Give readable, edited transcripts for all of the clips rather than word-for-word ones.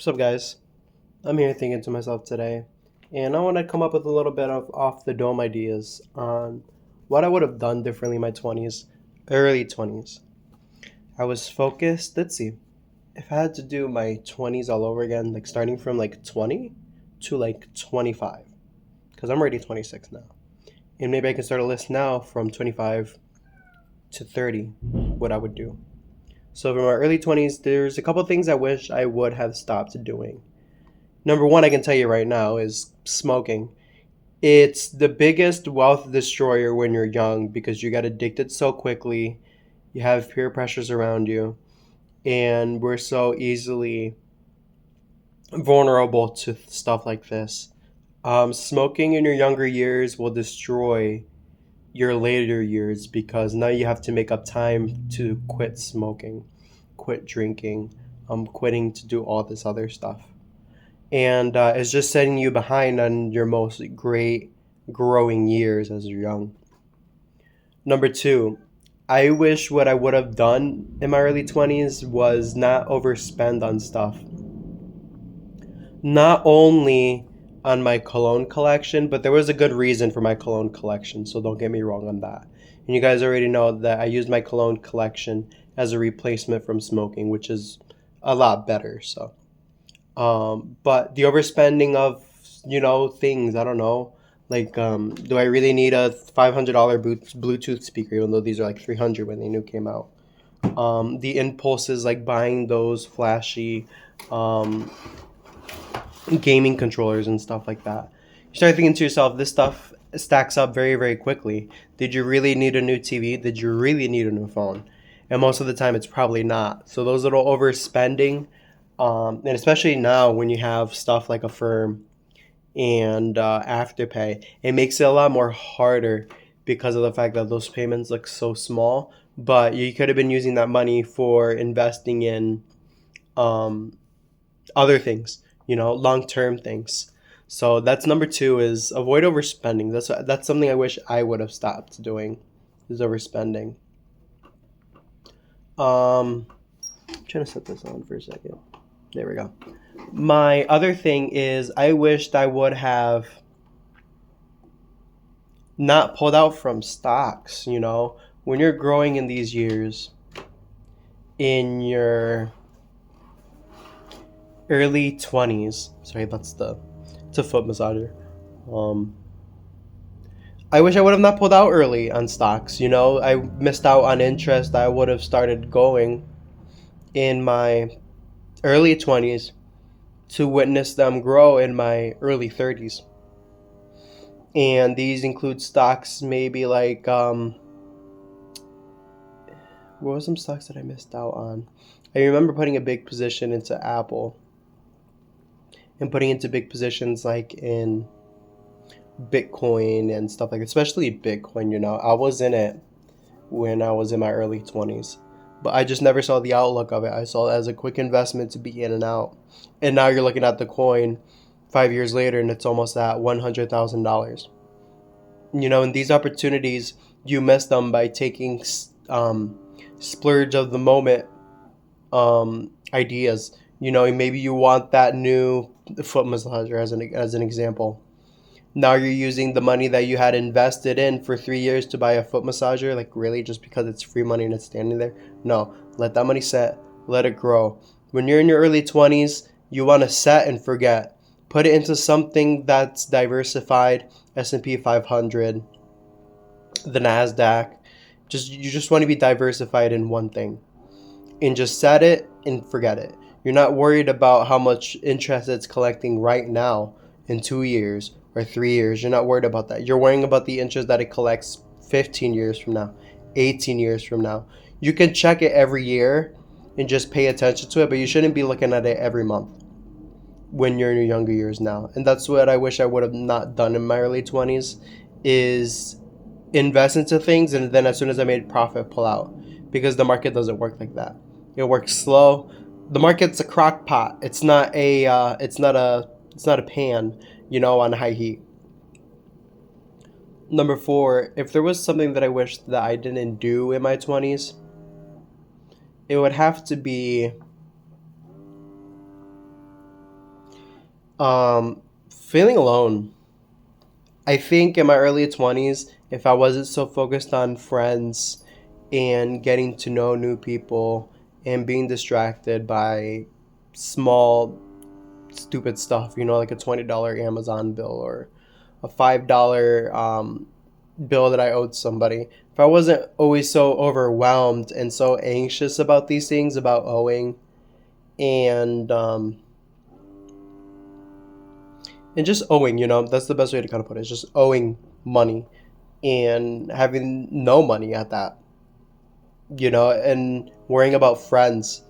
What's up, guys? I'm here thinking to myself today, and I want to come up with a little bit of off the dome ideas on what I would have done differently in my 20s, early 20s. I was focused. Let's see. If I had to do my 20s all over again, like starting from like 20 to like 25, because I'm already 26 now. And maybe I can start a list now from 25 to 30, what I would do. So, for my early 20s, there's a couple things I wish I would have stopped doing. Number one, I can tell you right now, is smoking. It's the biggest wealth destroyer when you're young because you get addicted so quickly. You have peer pressures around you, and we're so easily vulnerable to stuff like this. Smoking in your younger years will destroy your later years because now you have to make up time to quit smoking, quit drinking, quitting to do all this other stuff. And it's just setting you behind on your most great growing years as you're young. Number two, I wish what I would have done in my early 20s was not overspend on stuff. Not only on my cologne collection, but there was a good reason for my cologne collection, so don't get me wrong on that. And you guys already know that I used my cologne collection as a replacement from smoking, which is a lot better. But the overspending of, things, I don't know. Like, do I really need a $500 Bluetooth speaker, even though these are like 300 when they new came out? The impulses, like buying those flashy um, gaming controllers and stuff like that. You start thinking to yourself, this stuff stacks up very, very quickly. Did you really need a new TV? Did you really need a new phone? And most of the time, it's probably not. So those little overspending, and especially now when you have stuff like a firm and afterpay, it makes it a lot more harder because of the fact that those payments look so small. But you could have been using that money for investing in um, other things, long term things. So that's number two, is avoid overspending. That's something I wish I would have stopped doing, is overspending. I'm trying to set this on for a second. There we go. My other thing is I wished I would have not pulled out from stocks. When you're growing in these years, in your early 20s, sorry, it's a foot massager. Um, I wish I would have not pulled out early on stocks. I missed out on interest. I would have started going in my early 20s to witness them grow in my early 30s. And these include stocks maybe like, what were some stocks that I missed out on? I remember putting a big position into Apple and putting into big positions like in Bitcoin and stuff like that, especially Bitcoin. I was in it when I was in my early 20s, but I just never saw the outlook of it. I saw it as a quick investment to be in and out. And now you're looking at the coin 5 years later and it's almost at $100,000. And these opportunities, you miss them by taking splurge of the moment ideas. Maybe you want that new foot massager as an example. Now you're using the money that you had invested in for 3 years to buy a foot massager, like really just because it's free money and it's standing there. No, let that money set, let it grow. When you're in your early 20s, you want to set and forget. Put it into something that's diversified, S&P 500, the NASDAQ. You just want to be diversified in one thing. And just set it and forget it. You're not worried about how much interest it's collecting right now in 2 years or 3 years. You're not worried about that. You're worrying about the interest that it collects 15 years from now, 18 years from now. You can check it every year and just pay attention to it, but you shouldn't be looking at it every month when you're in your younger years now. And that's what I wish I would have not done in my early 20s, is invest into things and then as soon as I made profit, pull out, because the market doesn't work like that. It works slow. The market's a crock pot. It's not a pan, on high heat. Number four, if there was something that I wish that I didn't do in my 20s, it would have to be Feeling alone. I think in my early 20s, if I wasn't so focused on friends and getting to know new people and being distracted by small, stupid stuff, like a $20 Amazon bill or a $5 bill that I owed somebody. If I wasn't always so overwhelmed and so anxious about these things, about owing, and just owing, that's the best way to kind of put it. It's just owing money and having no money at that, and worrying about friends.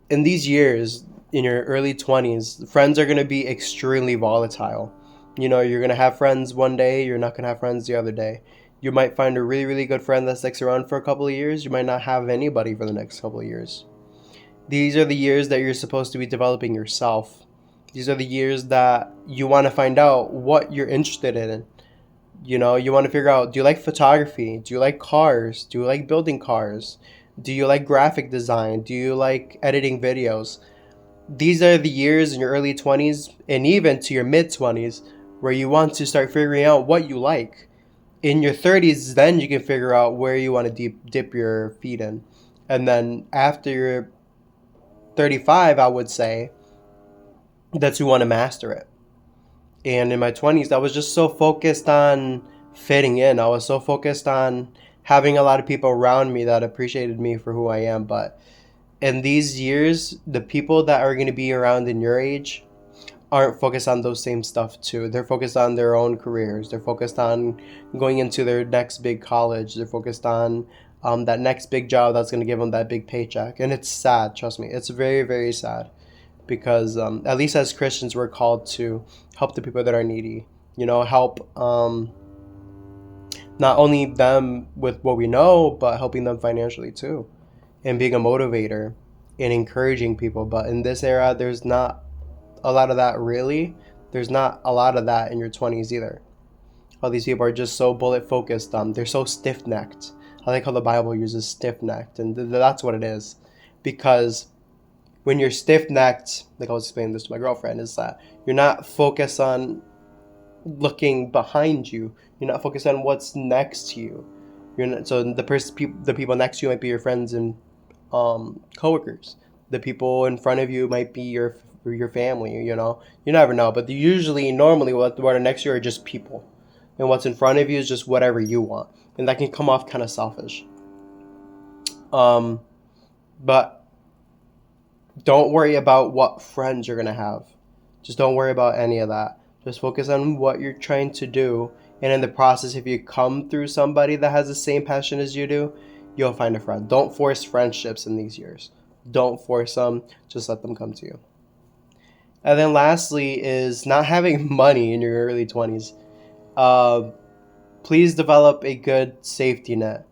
In these years, in your early 20s, friends are going to be extremely volatile. You're going to have friends one day, you're not going to have friends the other day. You might find a really, really good friend that sticks around for a couple of years. You might not have anybody for the next couple of years. These are the years that you're supposed to be developing yourself. These are the years that you want to find out what you're interested in. You want to figure out, do you like photography? Do you like cars? Do you like building cars? Do you like graphic design? Do you like editing videos? These are the years in your early 20s and even to your mid 20s where you want to start figuring out what you like. In your 30s, then you can figure out where you want to dip your feet in. And then after you're 35, I would say, that's you want to master it. And in my 20s, I was just so focused on fitting in. I was so focused on having a lot of people around me that appreciated me for who I am. But in these years, the people that are going to be around in your age aren't focused on those same stuff too. They're focused on their own careers. They're focused on going into their next big college. They're focused on that next big job that's going to give them that big paycheck. And it's sad, trust me. It's very, very sad because at least as Christians, we're called to help the people that are needy. Help not only them with what we know, but helping them financially too, and being a motivator and encouraging people. But in this era, there's not a lot of that really. There's not a lot of that in your 20s either. All these people are just so bullet focused. They're so stiff necked. I like how the Bible uses stiff necked, and that's what it is. Because when you're stiff necked, like I was explaining this to my girlfriend, is that you're not focused on looking behind you. You're not focused on what's next to you. You're not, so the people next to you might be your friends and coworkers. The people in front of you might be your family. You never know. But normally, what are next to you are just people, and what's in front of you is just whatever you want, and that can come off kind of selfish. But don't worry about what friends you're gonna have. Just don't worry about any of that. Just focus on what you're trying to do. And in the process, if you come through somebody that has the same passion as you do, you'll find a friend. Don't force friendships in these years. Don't force them. Just let them come to you. And then lastly is not having money in your early 20s. Please develop a good safety net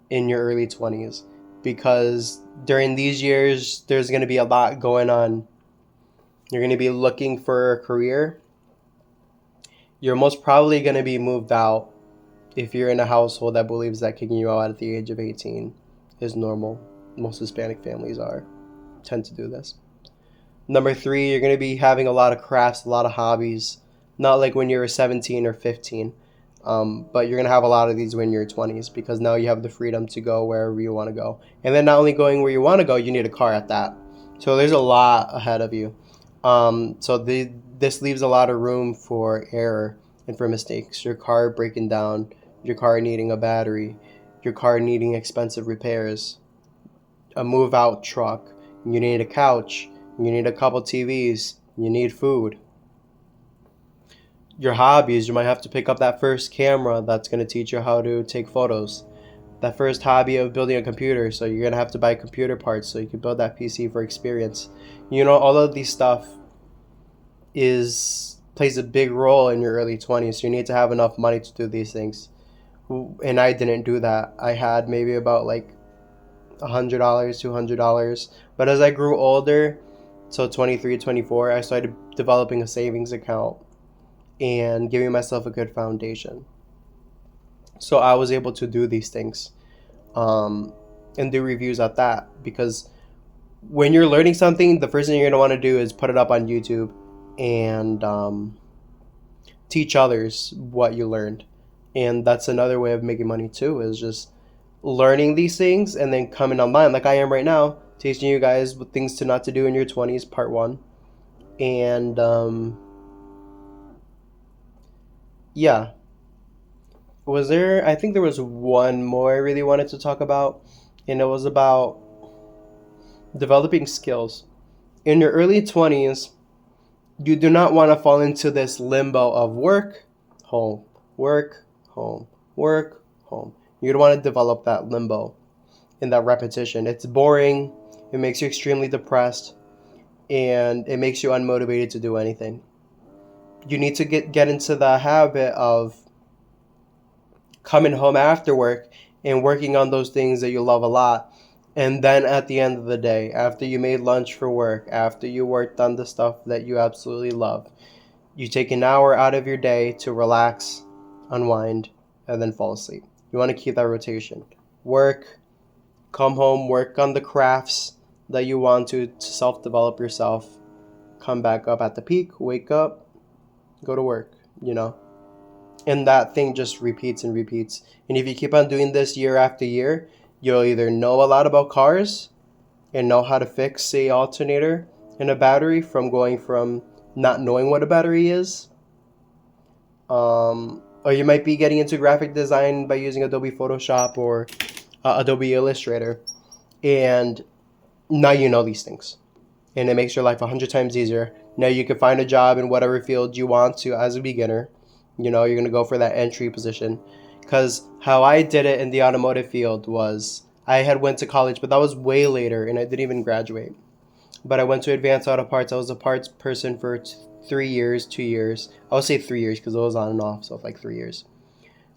in your early 20s, because during these years, there's going to be a lot going on. You're going to be looking for a career. You're most probably going to be moved out if you're in a household that believes that kicking you out at the age of 18 is normal. Most Hispanic families tend to do this. Number 3, you're going to be having a lot of crafts, a lot of hobbies. Not like when you were 17 or 15. But you're going to have a lot of these when you're 20s, because now you have the freedom to go wherever you want to go. And then not only going where you want to go, you need a car at that. So there's a lot ahead of you. This leaves a lot of room for error and for mistakes. Your car breaking down, your car needing a battery, your car needing expensive repairs, a move out truck, you need a couch, you need a couple TVs, you need food. Your hobbies, you might have to pick up that first camera that's going to teach you how to take photos. That first hobby of building a computer, so you're going to have to buy computer parts so you can build that PC for experience. All of these stuff plays a big role in your early 20s. So you need to have enough money to do these things. And I didn't do that. I had maybe about like $100, $200. But as I grew older, so 23, 24, I started developing a savings account and giving myself a good foundation. So I was able to do these things and do reviews at that, because when you're learning something, the first thing you're going to want to do is put it up on YouTube and teach others what you learned. And that's another way of making money too, is just learning these things and then coming online like I am right now, teaching you guys what things to not to do in your 20s, part one. And yeah, I think there was one more I really wanted to talk about, and it was about developing skills. In your early 20s, you do not want to fall into this limbo of work, home, work, home, work, home. You don't want to develop that limbo in that repetition. It's boring, it makes you extremely depressed, and it makes you unmotivated to do anything. You need to get into the habit of coming home after work and working on those things that you love a lot. And then at the end of the day, after you made lunch for work, after you worked on the stuff that you absolutely love, you take an hour out of your day to relax, unwind, and then fall asleep. You want to keep that rotation. Work, come home, work on the crafts that you want to self-develop yourself, come back up at the peak, wake up, go to work, you know? And that thing just repeats and repeats. And if you keep on doing this year after year, you'll either know a lot about cars and know how to fix a alternator and a battery from going from not knowing what a battery is. Or you might be getting into graphic design by using Adobe Photoshop or Adobe Illustrator. And now you know these things. And it makes your life 100 times easier. Now you can find a job in whatever field you want to as a beginner. You know, you're going to go for that entry position. Because how I did it in the automotive field was I had went to college, but that was way later, and I didn't even graduate. But I went to Advanced Auto Parts. I was a parts person for 3 years, 2 years. I would say 3 years because it was on and off, so like 3 years.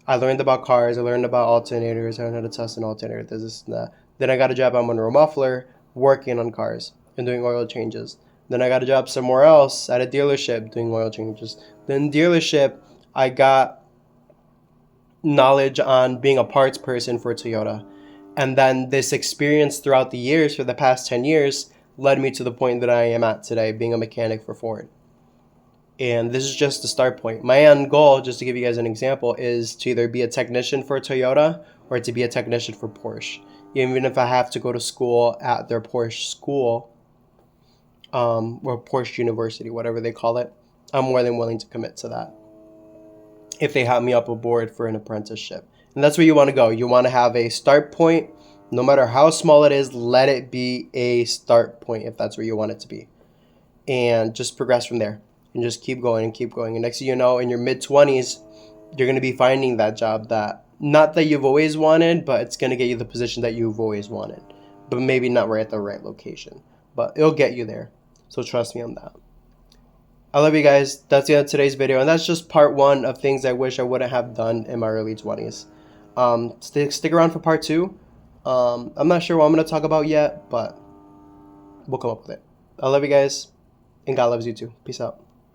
I learned about cars. I learned about alternators. I learned how to test an alternator, this and that. Then I got a job at Monroe Muffler working on cars and doing oil changes. Then I got a job somewhere else at a dealership doing oil changes. Then dealership, I got knowledge on being a parts person for Toyota. And then this experience throughout the years, for the past 10 years, led me to the point that I am at today, being a mechanic for Ford. And this is just the start point. My end goal, just to give you guys an example, is to either be a technician for Toyota or to be a technician for Porsche. Even if I have to go to school at their Porsche school, or Porsche University, whatever they call it, I'm more than willing to commit to that if they have me up aboard for an apprenticeship. And that's where you want to go. You want to have a start point. No matter how small it is, let it be a start point if that's where you want it to be. And just progress from there. And just keep going and keep going. And next thing you know, in your mid-20s, you're going to be finding that job that, not that you've always wanted, but it's going to get you the position that you've always wanted. But maybe not right at the right location. But it'll get you there. So trust me on that. I love you guys. That's the end of today's video. And that's just part one of things I wish I wouldn't have done in my early 20s. Stick around for part two. I'm not sure what I'm going to talk about yet, but we'll come up with it. I love you guys. And God loves you too. Peace out.